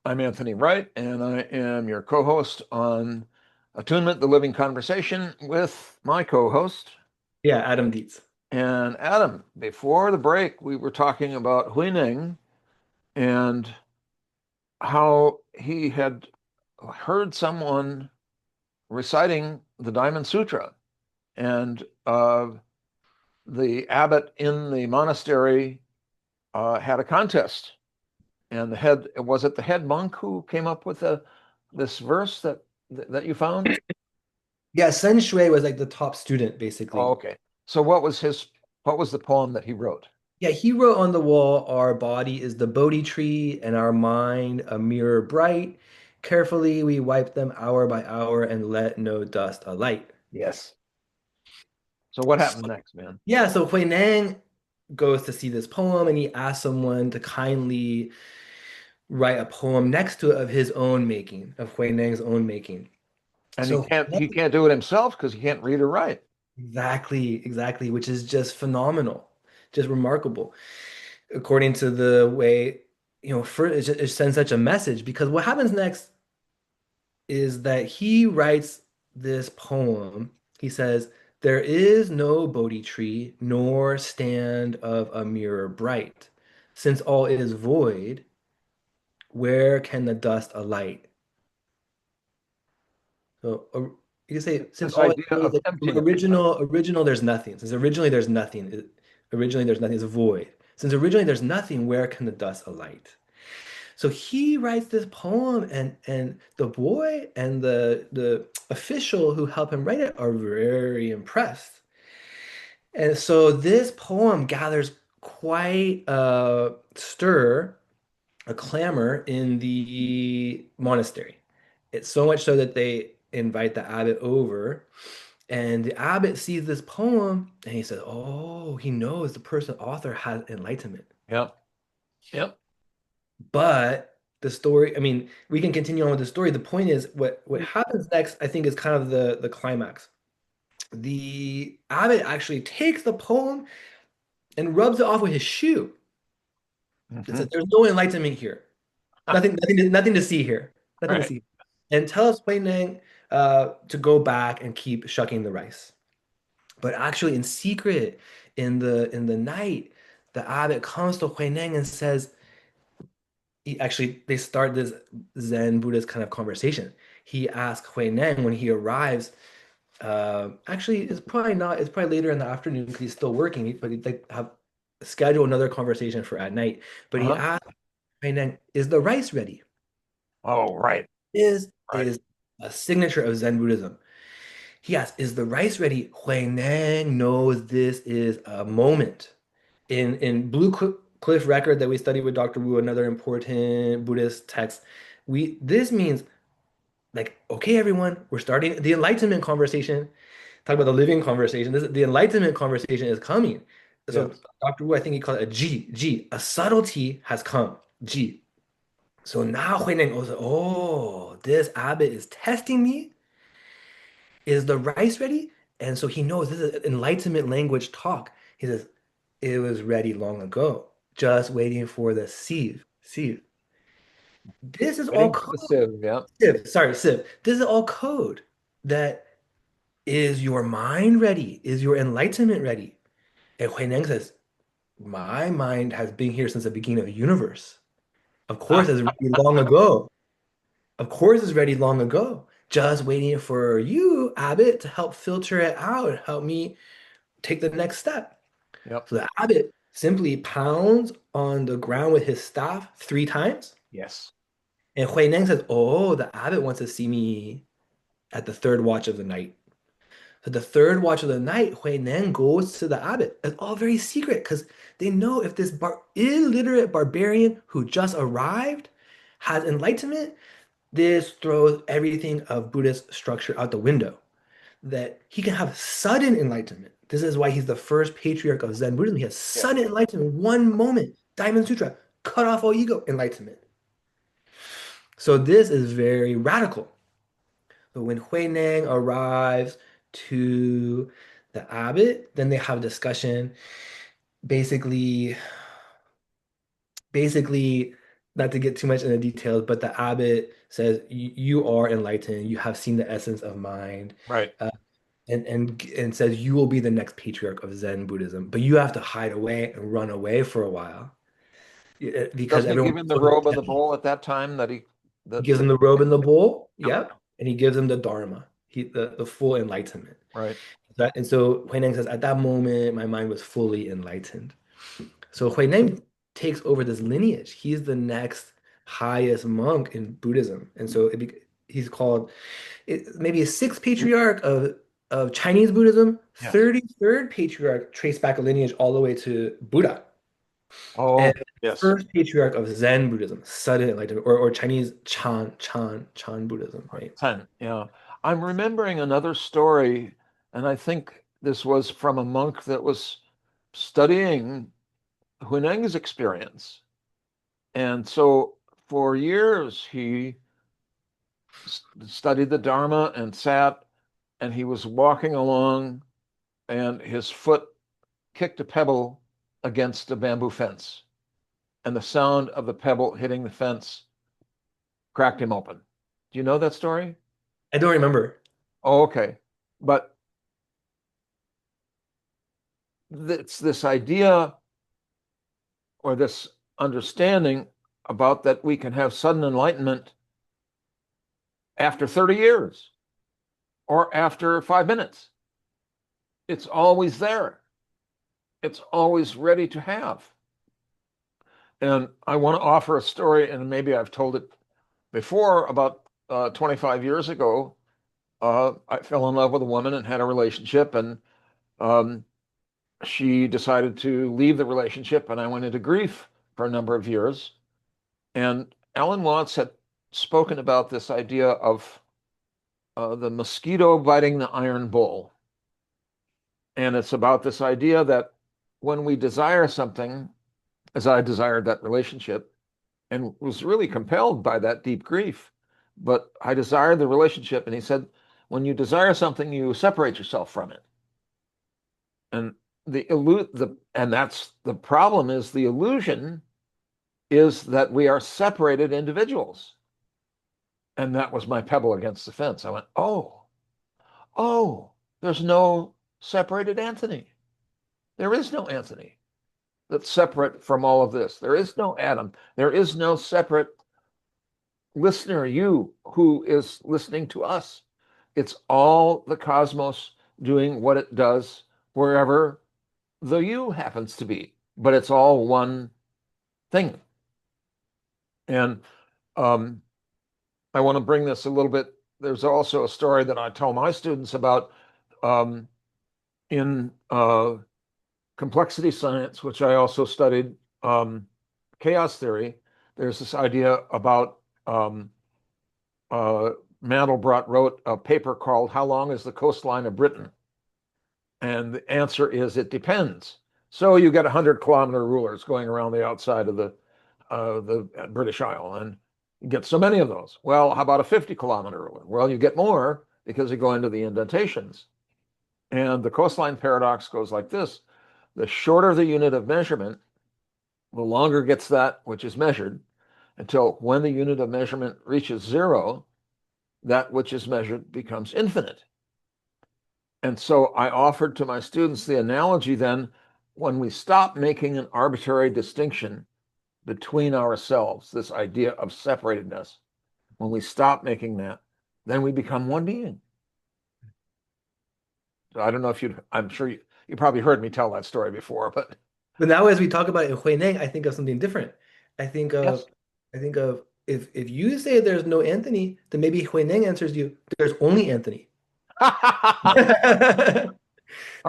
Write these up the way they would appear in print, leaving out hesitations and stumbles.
I'm Anthony Wright, and I am your co-host on Attunement, the Living Conversation with my co-host. Yeah, Adam Dietz. And Adam, before the break, we were talking about Hui Neng and how he had heard someone reciting the Diamond Sutra. And the abbot in the monastery had a contest. And was it the head monk who came up with this verse that you found? Yeah, Shui was like the top student, Oh, basically. okay. So what was the poem that he wrote? Yeah, he wrote on the wall, our body is the Bodhi tree, and our mind a mirror bright. Carefully we wipe them hour by hour and let no dust alight. Yes. So what So, happened next, man? yeah, so Hui Neng goes to see this poem and he asks someone to kindly write a poem next to it of his own making, of Hui Neng's own making. And So he can't do it himself because he can't read or write. exactly, which is just phenomenal, just remarkable. According to the way, it sends such a message because what happens next is that he writes this poem. He says, "There is no Bodhi tree, nor stand of a mirror bright. Since all is void, where can the dust alight?" So you can say, since This all it idea is of like, emptiness. original, there's nothing. Since originally there's nothing, originally there's nothing, it's void. Since originally there's nothing, where can the dust alight? So he writes this poem, and the boy and the official who help him write it are very impressed. And so this poem gathers quite a stir, a clamor in the monastery. It's so much so that they invite the abbot over, and the abbot sees this poem and he says, "Oh, he knows the person author has enlightenment." Yep. Yep. But the story, I mean, we can continue on with the story. The point is, what happens next, I think, is kind of the climax. The abbot actually takes the poem and rubs it off with his shoe. It says, Hmm. "There's no enlightenment here. Nothing to see here. Nothing to Right. see." And tells Hui Neng to go back and keep shucking the rice. But actually, in secret, in the night, the abbot comes to Hui Neng and says, they start this Zen Buddhist kind of conversation. He asks Hui Neng when he arrives. Actually, it's probably not. It's probably later in the afternoon because he's still working. But he'd like have schedule another conversation for at night. But he Uh-huh. asks Hui Neng, "Is the rice ready?" Oh, right. Right. Is a signature of Zen Buddhism. He asks, "Is the rice ready?" Hui Neng knows this is a moment. In Cliff Record that we studied with Dr. Wu, another important Buddhist text, we this means like, okay, everyone, we're starting the enlightenment conversation. Talk about the living conversation. The enlightenment conversation is coming. So Yes. Dr. Wu, I think he called it a G. A subtlety has come. G. So now Huineng goes, oh, this abbot is testing me. Is the rice ready? And so he knows this is enlightenment language talk. He says, it was ready long ago, just waiting for the sieve. Sieve. This is all Waiting for code. the sieve. Yep. Sieve. Sorry, sieve. This is all code that is your mind ready? Is your enlightenment ready? And Huineng says, my mind has been here since the beginning of the universe. Of course, it's ready long ago. Of course, it's ready long ago. Just waiting for you, Abbot, to help filter it out and help me take the next step. Yep. So the Abbot simply pounds on the ground with his staff 3 times. Yes. And Huineng says, oh, the Abbot wants to see me at the third watch of the night. So the third watch of the night, Hui Neng goes to the abbot. It's all very secret because they know if this illiterate barbarian who just arrived has enlightenment, this throws everything of Buddhist structure out the window. That he can have sudden enlightenment. This is why he's the first patriarch of Zen Buddhism. He has Yeah. sudden enlightenment, one moment. Diamond Sutra, cut off all ego, enlightenment. So this is very radical. But when Hui Neng arrives to the abbot, then they have a discussion. Basically, basically, not to get too much into details, but the abbot says you are enlightened, you have seen the essence of mind, Right. uh, and says you will be the next patriarch of Zen Buddhism, but you have to hide away and run away for a while because Doesn't he everyone give him the so robe and the dependent. bowl at that time that He that gives him the robe and the bowl, Yep. yep, and he gives him the Dharma, the full enlightenment. Right. And so Hui Neng says, at that moment, my mind was fully enlightened. So Hui Neng takes over this lineage. He's the next highest monk in Buddhism, and so he's called maybe a sixth patriarch of Chinese Buddhism, Yes. 33rd patriarch, traced back a lineage all the way to Buddha, and Oh, yes. first patriarch of Zen Buddhism, sudden enlightenment, or Chinese Chan Buddhism, Right. right? 10. Yeah. I'm remembering another story, and I think this was from a monk that was studying Huineng's experience. And so for years, he studied the Dharma and sat, and he was walking along, and his foot kicked a pebble against a bamboo fence. And the sound of the pebble hitting the fence cracked him open. Do you know that story? I don't remember. Oh, okay. But it's this idea or this understanding about that we can have sudden enlightenment after 30 years or after 5 minutes. It's always there. It's always ready to have. And I want to offer a story, and maybe I've told it before, about 25 years ago. I fell in love with a woman and had a relationship, and um, she decided to leave the relationship, and I went into grief for a number of years. And Alan Watts had spoken about this idea of the mosquito biting the iron bowl. And it's about this idea that when we desire something, as I desired that relationship and was really compelled by that deep grief, but I desired the relationship. And he said, when you desire something, you separate yourself from it. And and that's the problem, is the illusion is that we are separated individuals. And that was my pebble against the fence. I went, oh, there's no separated Anthony. There is no Anthony that's separate from all of this. There is no Adam. There is no separate listener, you who is listening to us. It's all the cosmos doing what it does wherever the you happens to be, but it's all one thing. And um, I want to bring this a little bit. There's also a story that I tell my students about um, in complexity science, which I also studied, chaos theory. There's this idea about uh, Mandelbrot wrote a paper called "How Long is the Coastline of Britain?" And the answer is it depends. So you get 100-kilometer rulers going around the outside of the British Isle, and you get so many of those. Well, how about a 50-kilometer ruler? Well, you get more because you go into the indentations. And the coastline paradox goes like this: the shorter the unit of measurement, the longer gets that which is measured, until when the unit of measurement reaches zero, that which is measured becomes infinite. And so I offered to my students the analogy then, when we stop making an arbitrary distinction between ourselves, this idea of separatedness, when we stop making that, then we become one being. So I don't know if I'm sure you probably heard me tell that story before, but But now, as we talk about it in Hui Neng, I think of something different. I think of, yes. I think of if you say there's no Anthony, then maybe Hui Neng answers you, there's only Anthony. All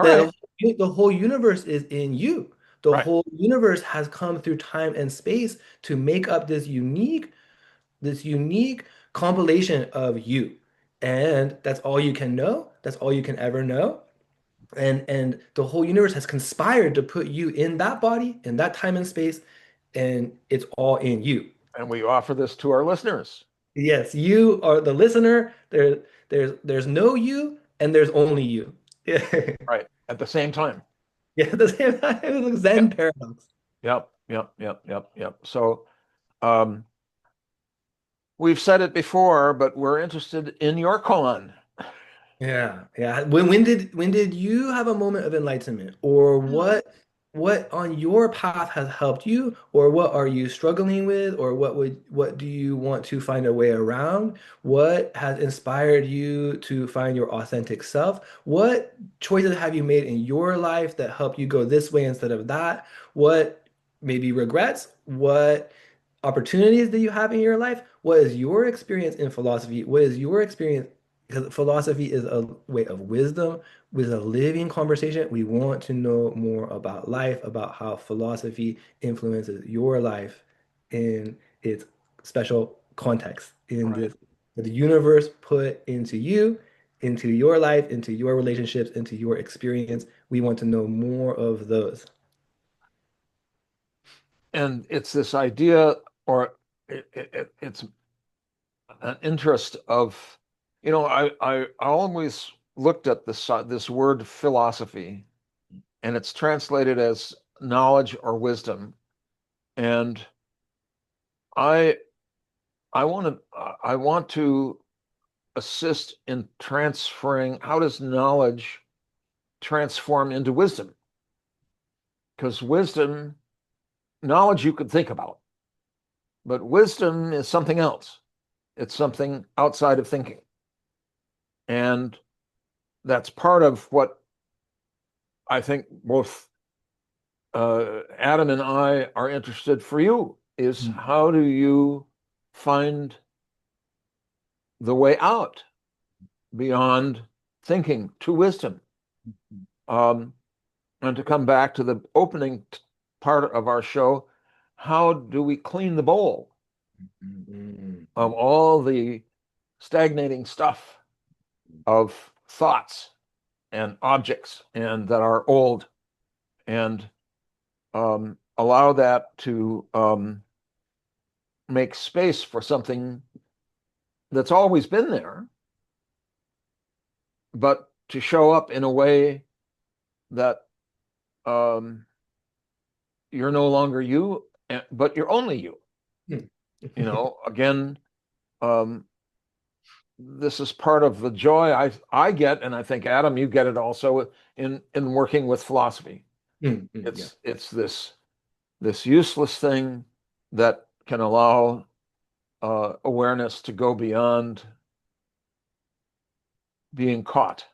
right. The, the whole universe is in you. The Right. whole universe has come through time and space to make up this unique compilation of you. And that's all you can know. That's all you can ever know. And the whole universe has conspired to put you in that body, in that time and space, and it's all in you. And we offer this to our listeners. Yes, you are the listener. There's no you, and there's only you. Yeah, Right. At the same time. yeah. The same. It was like Zen Yep. paradox. Yep. Yep. Yep. Yep. Yep. So Um, we've said it before, but we're interested in your koan. Yeah, yeah. When did you have a moment of enlightenment, or what on your path has helped you, or what are you struggling with, or what do you want to find a way around? What has inspired you to find your authentic self? What choices have you made in your life that help you go this way instead of that? What maybe regrets? What opportunities that you have in your life? What is your experience in philosophy? What is your experience? Because philosophy is a way of wisdom, with a living conversation. We want to know more about life, about how philosophy influences your life in its special context, in Right. this the universe put into you, into your life, into your relationships, into your experience. We want to know more of those. And it's this idea, or it's an interest of, I always looked at this word philosophy, and it's translated as knowledge or wisdom. And I I want to assist in transferring how does knowledge transform into wisdom? Because knowledge you could think about, but wisdom is something else. It's something outside of thinking. And that's part of what I think both Adam and I are interested for you is Mm, how do you find the way out beyond thinking to wisdom? Um, and to come back to the opening part of our show, how do we clean the bowl mm, mm, of all the stagnating stuff of thoughts and objects and that are old and allow that to make space for something that's always been there, but to show up in a way that um, you're no longer you, but you're only you. mm. Again, um, this is part of the joy I get, and I think Adam, you get it also in working with philosophy. Yeah. It's this useless thing that can allow awareness to go beyond being caught.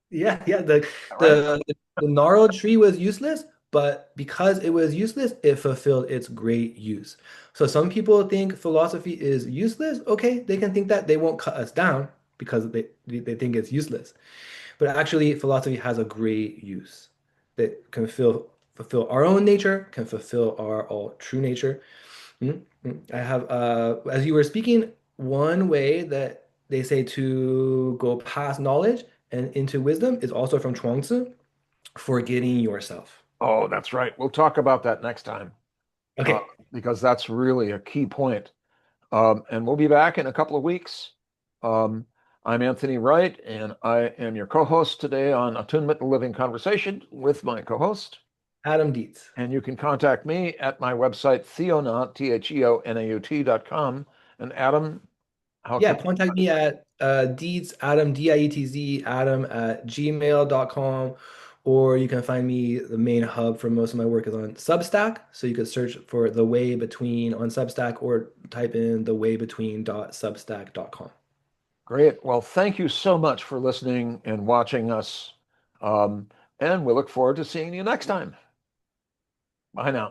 Yeah, yeah. The All right. the the gnarled tree was useless, but because it was useless, it fulfilled its great use. So some people think philosophy is useless. Okay, they can think that they won't cut us down because they think it's useless. But actually, philosophy has a great use that can fulfill our own nature, can fulfill our all true nature. I have, as you were speaking, one way that they say to go past knowledge and into wisdom is also from Chuang-Tzu, forgetting yourself. Oh, that's right. We'll talk about that next time uh, Okay, because that's really a key point. And we'll be back in a couple of weeks. Um, I'm Anthony Wright, and I am your co-host today on Attunement and Living Conversation with my co-host. Adam Dietz. And you can contact me at my website, theonaut, theonaut.com. And Adam, how Yeah, can contact me at Dietz, Adam, Dietz, Adam at gmail.com. Or you can find me, the main hub for most of my work is on Substack. So you could search for The Way Between on Substack or type in thewaybetween.substack.com. Great. Well, thank you so much for listening and watching us. Um, and we look forward to seeing you next time. Bye now.